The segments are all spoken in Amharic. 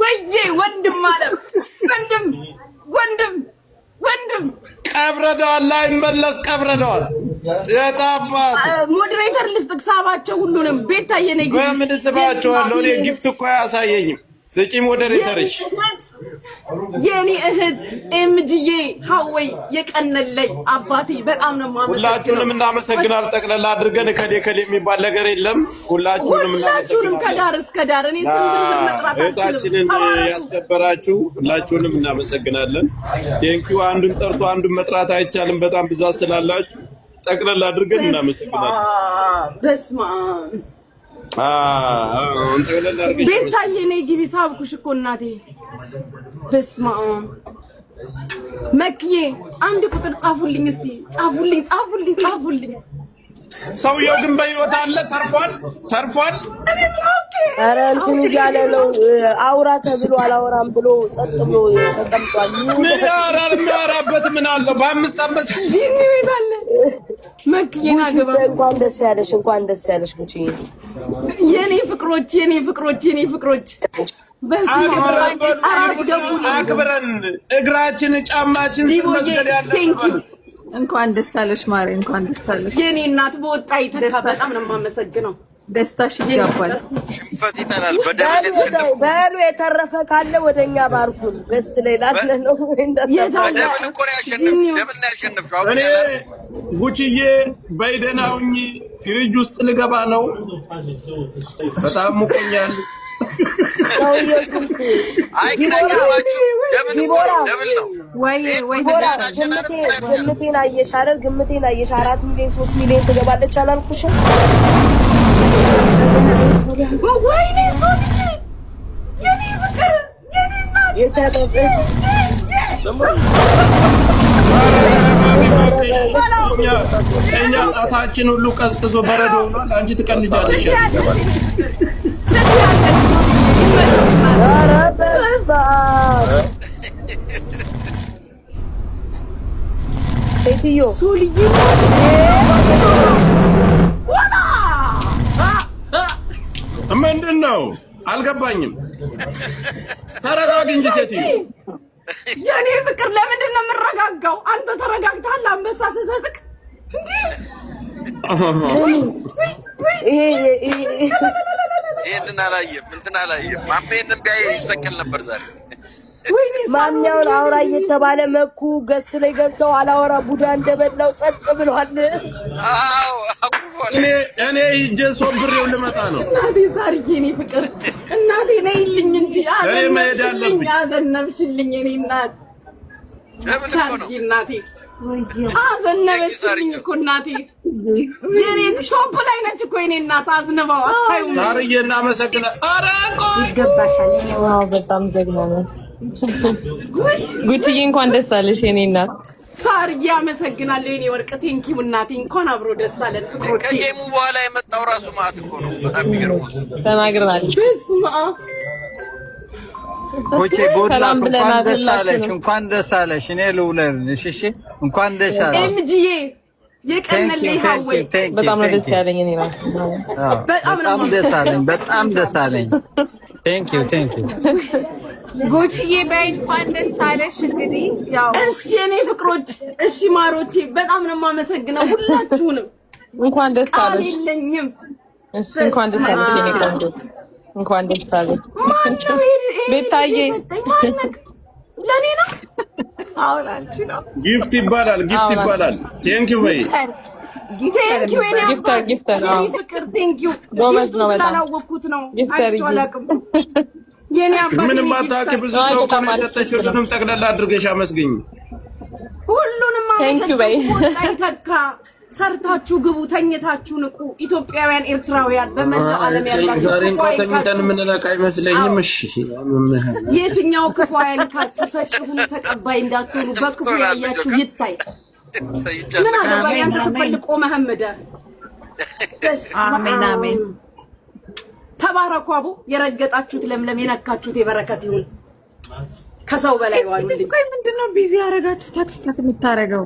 ወይዬ ወንድም ማለት ወንድም ቀብረደዋል ላይ መለስ ቀብረደዋል። የታባት ሞዴሬተር ልስጥቅ ሳባቸው ሁሉንም ቤታዬ ነኝ። በምን ስባቸዋለሁ? እኔ ጊፍት እኮ አያሳየኝም። ስጪ ሞዴሬተርሽ የኔ እህት ኤምጂዬ ሀወይ የቀነለኝ አባቴ በጣም ነው ማመሰግነው። ሁላችሁንም እናመሰግናለን። ጠቅለል አድርገን ከዴ የሚባል ነገር የለም። ሁላችሁንም ከዳር እስከ ዳር እኔ ስም ዝርዝር መጥራት እህታችንን ያስከበራችሁ ሁላችሁንም እናመሰግናለን። ቴንኪው። አንዱን ጠርቶ አንዱን መጥራት አይቻልም። በጣም ብዛት ስላላችሁ ጠቅለል አድርገን እናመሰግናለን። በስመ አብ ቤታዬ ነይ ግቢ ሳብኩሽ እኮ እናቴ። በስመ አብ መክዬ አንድ ቁጥር ጻፉልኝ እስቲ ጻፉልኝ። ሰውየው ግን በሕይወት አለ? ተርፏል። ኧረ እንትን እያለ ነው። አውራ ተብሎ አላወራም ብሎ ጸጥ ብሎ ተቀምጧል። ምን ያወራል? የሚያወራበት ምን አለው? በአምስት ዓመት ጂኒ ቤት አለ። መክዬና ገባ። እንኳን ደስ ያለሽ ሙቺ። የኔ ፍቅሮች አክብረን እግራችን ጫማችን መስገድ ያለብን። እንኳን ደስ አለሽ ማሬ፣ እንኳን ደስ አለሽ የኔ እናት። በወጣ ይተካ። በጣም ነው የማመሰግነው። ደስታሽ ይገባል። ሽንፈት ይጠላል። በሉ የተረፈ ካለ ወደኛ ባርኩን። በስት ላይ ላለ ነው ደብል እኮ ነው ያሸነፍሽው። እኔ ጉቺዬ በይደናውኝ ፍሪጅ ውስጥ ልገባ ነው። በጣም ሙቀኛል። አይ ግን አይገርማችሁ፣ ደብል ነው። ግምቴን አየሽ አይደል? ግምቴን አየሽ። 4 ሚሊዮን 3 ሚሊዮን ትገባለች አላልኩሽም? ወይኔ ሶልዬ የኔ ፍቅር የኔ እናት እኛ ጣታችን ሁሉ ቀዝቅዞ በረዶ ሆኗል። አንቺ ትቀልጃለሽ። ሴትዮ ሶልዬ ምንድን ነው አልገባኝም። ተረጋጊ እንጂ ሴትዮ። የኔ ፍቅር ለምንድን ነው የምረጋጋው? አንተ ተረጋግተሃል። አንበሳ ስሰጥቅ እንዴ ይሄንን አላየም እንትን አላየም። ማሜን ቢያይ ይሰቀል ነበር ዛሬ። ማንኛውን አውራ እየተባለ መኩ ገስት ላይ ገብተው አላወራ ቡዳ እንደበላው ጸጥ ብሏል። አዎ እኔ ሂጄ ሶብሬው ልመጣ ነው። እናቴ ሳርዬ የኔ ፍቅር እናቴ ነይልኝ እንጂ አዘነብሽልኝ የኔ እናት ሳርዬ እናቴ አዘነበችልኝ እኮ እናቴ። የኔ ሾፕ ላይ ነች እኮ የኔ እናት አዝንባው አታዩም? ሳርዬ እናመሰግናለን። ኧረ ይገባሻል። ዋው በጣም ጀግና ነሽ ጉቺዬ። እንኳን ደስ አለሽ የኔ እናት። ሳርዬ አመሰግናለሁ የኔ ወርቅ። ቴንኪው እናቴ። እንኳን አብሮ ደስ አለን ፍቅሮቼ። ከጌሙ በኋላ የመጣው ራሱ ማለት እኮ ነው። በጣም የሚገርመው ተናግረናል። በስመ አብ ኮቼ ጎላ እንኳን ደስ አለሽ፣ እንኳን ደስ አለሽ። እኔ ልውለድልሽ። እሺ እንኳን ደስ አለሽ ኤምጂዬ የቀነልኝ ሀወይ። በጣም ነው ደስ ያለኝ እኔ ራሱ በጣም ደስ አለኝ። ቴንኪው ጎቺዬ በይ እንኳን ደስ አለሽ። እንግዲህ ያው እሺ የኔ ፍቅሮች፣ እሺ ማሮቼ፣ በጣም ነው የማመሰግነው ሁላችሁንም። እንኳን ደስ አለሽ። የለኝም። እሺ እንኳን ደስ አለሽ የኔ ቆንጆ፣ እንኳን ደስ አለሽ። ማነው ቤታዬ? ለኔ ነው። አሁን አንቺ ነው። ጊፍት ይባላል። ቴንኪው በይ። ቴንኪው የኔ ጊፍተር ነው። ፍቅር ቴንኪው። ጎበዝ ነው በጣም። ስላላወቅኩት ነው። አይቼው አላውቅም። የኔ አባት ምንም አታውቂ። ብዙ ሰው እኮ ነው የሰጠሽ። ሁሉንም ጠቅላላ አድርገሽ አመስግኝ። ሁሉንም አመስግኝ። ተካ ሰርታችሁ ግቡ፣ ተኝታችሁ ንቁ። ኢትዮጵያውያን ኤርትራውያን በመላው ዓለም ያላችሁ ዛሬ እንኳን ተኝተን የምንነቃ አይመስለኝም። እሺ የትኛው ክፉ አይንካችሁ፣ ሰጪ ሁኑ፣ ተቀባይ እንዳትሆኑ። በክፉ ያያችሁ ይታይ። ምን አገባኝ አንተ ስትፈልቆ መሐመድ። አሜን አሜን። ተባረኩ። አቡ የረገጣችሁት ለምለም፣ የነካችሁት የበረከት ይሁን። ከሰው በላይ ዋሉልኝ። ቆይ ምንድነው ቢዚ ያረጋት ስታክ የምታረገው?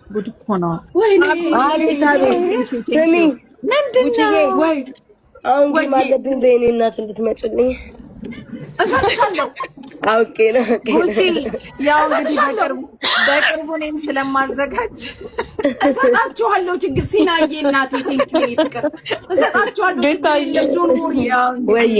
ጉድ እኮ ነው። ወይኔ ስሚ ምንድነው? ወይ አሁን ግን ማለብኝ በእኔ እናት እንድትመጭልኝ እሰጥሻለሁ። አውቄ ነው ጉቺ ያው እንግዲህ በቅርቡ እኔም ስለማዘጋጅ እሰጣችኋለሁ። ችግር ሲናዬ እናቴ ቴንኪው ፍቅር እሰጣችኋለሁ። ወይ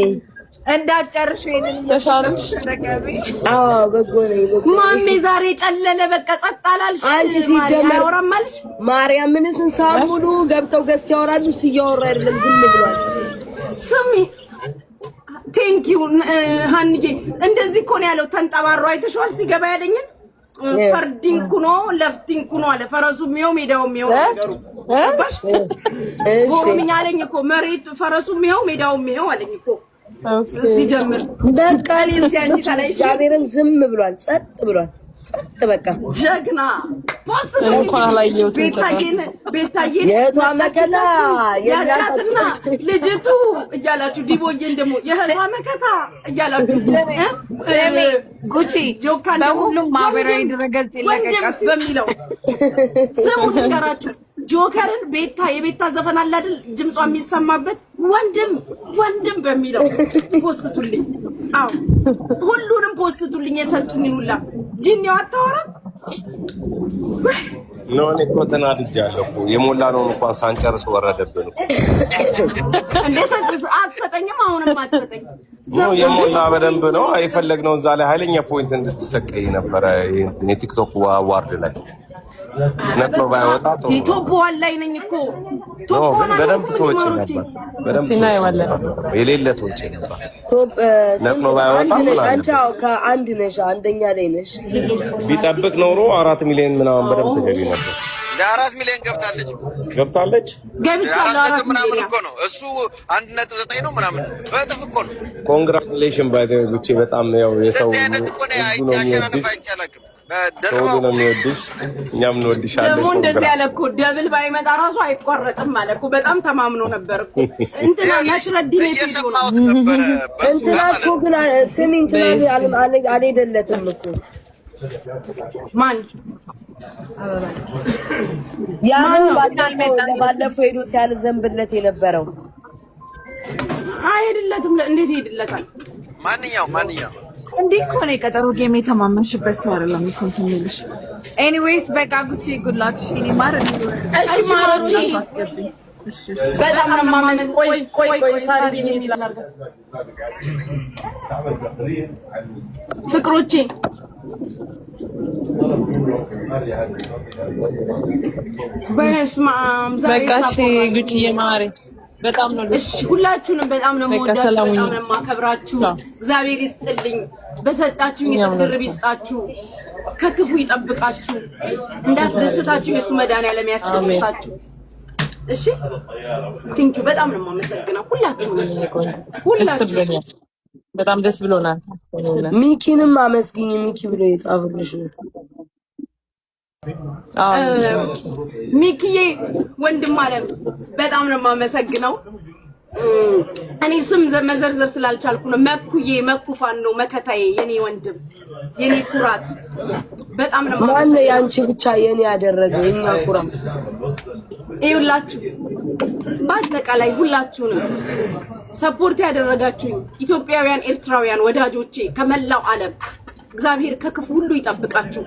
እንዳጨርሽ ይሄንን ተሻለሽ ተቀበይ። አዎ በጎ ነኝ። ማሜ ዛሬ ጨለለ በቃ ጸጥ አላልሽ። አንቺ ሲጀመር ያወራማልሽ ማርያምን ስንት ሙሉ ገብተው ገዝት ያወራሉ። ሲያወራ አይደለም ዝም ብሏል። ስሚ ቴንኪው ሃንዬ እንደዚህ እኮ ነው ያለው። ተንጠባሮ አይተሽዋል ሲገባ ያለኝን ፈርዲንኩ ነው ለፍቲንኩ ነው አለ። ፈረሱ ሚው ሜዳው ሚው ነገሩ እሺ ኦሮምኛ አለኝ እኮ መሬት ፈረሱ ሚው ሜዳው ሚው አለኝ እኮ ሲጀምር በቃ ለሲያንቺ ታላይሽ እግዚአብሔርን ዝም ብሏል። ጸጥ ብሏል። ጸጥ በቃ ጀግና ፖስት ቤታዬን የቷ መከታ ያቻትና ልጅቱ እያላችሁ ዲቦዬን ደግሞ የህቷ መከታ እያላችሁ ሰሚ ጉቺ ጆካን በሁሉም ማህበራዊ ድረገጽ ይለቀቃት በሚለው ስሙ ንገራችሁ። ጆከርን የቤታ ዘፈን አለ አይደል ድምጿ የሚሰማበት ወንድም በሚለው ፖስቱልኝ። አዎ ሁሉንም ፖስቱልኝ። የሰጡኝን ሁላ ጂኒው አታወራም ነው። እኔ እኮ ተናድጃለሁ እኮ የሞላ ነው እንኳን ሳንጨርስ ወረደብን እንዴ። አትሰጠኝም? አሁንም አትሰጠኝ ነው የሞላ በደንብ ነው የፈለግነው። እዛ ላይ ኃይለኛ ፖይንት እንድትሰቀይ ነበረ የቲክቶክ አዋርድ ላይ ነጥሎ ባይወጣ ቶፕ ዋን ላይ ነኝ እኮ ቶፕ ዋን በደንብ ተወጪ ነበር። በደንብ የሌለ ተወጪ ነበር። ቶፕ ነጥሎ ባይወጣ አንቺ ከአንድ ነሽ፣ አንደኛ ላይ ነሽ። ቢጠብቅ ኖሮ 4 ሚሊዮን ምናምን በደንብ ተገቢ ነበር። ለ4 ሚሊዮን ገብታለች። ገብቻለሁ። 4 ሚሊዮን እኮ ነው እሱ 1.9 ነው ምናምን በእጥፍ እኮ ነው። ኮንግራቹሌሽን ባይ ዘ ጉቺ በጣም ያው የሰው እንደዚህ አይነት እኮ ነው ያሸናነፈ አይቻላልኩም። ደርባው ነው የሚወድሽ፣ እኛም እንወድሻለን። ደግሞ እንደዚህ ያለ እኮ ደብል ባይመጣ ራሱ አይቋረጥም ማለት እኮ በጣም ተማምኖ ነበር እኮ እንትና መስረዲን እየሰማሁት ነበር። እንትና እኮ ግን ስሚ እንትና አልሄደለትም እኮ ማን ያው ባለፈው ሄዶ ሲያልዘንብለት የነበረው አይሄድለትም። እንዴት ይሄድለታል? ማንኛው እንዲህ እኮ ነው የቀጠሮ ጌም የተማመንሽበት ሰው አይደለም እኮ ትንልሽ። ኤኒዌይስ በቃ ጉቺ ጉድ ላክ። እሺ ማር እሺ ማሮቺ በጣም ነው ማመን። ቆይ ሳሪ የሚላል አርጋት ፍቅሮቼ በስማም ዛሬ በቃ እሺ ጉቺዬ ማሪ በጣም ነው እሺ ሁላችሁንም በጣም ነው የምወዳችሁ፣ በጣም ነው የማከብራችሁ። እግዚአብሔር ይስጥልኝ፣ በሰጣችሁኝ የትድርብ ይስጣችሁ፣ ከክፉ ይጠብቃችሁ፣ እንዳስደስታችሁ የሱ መድኃኒዓለም ያስደስታችሁ። እሺ ቲንኪው በጣም ነው የማመሰግነው ሁላችሁም። በጣም ደስ ብሎናል። ሚኪንም አመስግኝ። ሚኪ ብሎ የጻፍልሽ ነው። ሚኪዬ ወንድም አለም በጣም ነው የማመሰግነው። እኔ ስም መዘርዘር ስላልቻልኩ ነው። መኩፋን ነው መከታዬ፣ የኔ ወንድም፣ የኔ ኩራት በጣም ነው ማን ያንቺ ብቻ የኔ ያደረገው የኛ ኩራት። ይኸውላችሁ በአጠቃላይ ሁላችሁንም ሰፖርት ያደረጋችሁኝ ኢትዮጵያውያን፣ ኤርትራውያን ወዳጆቼ ከመላው ዓለም እግዚአብሔር ከክፉ ሁሉ ይጠብቃችሁ።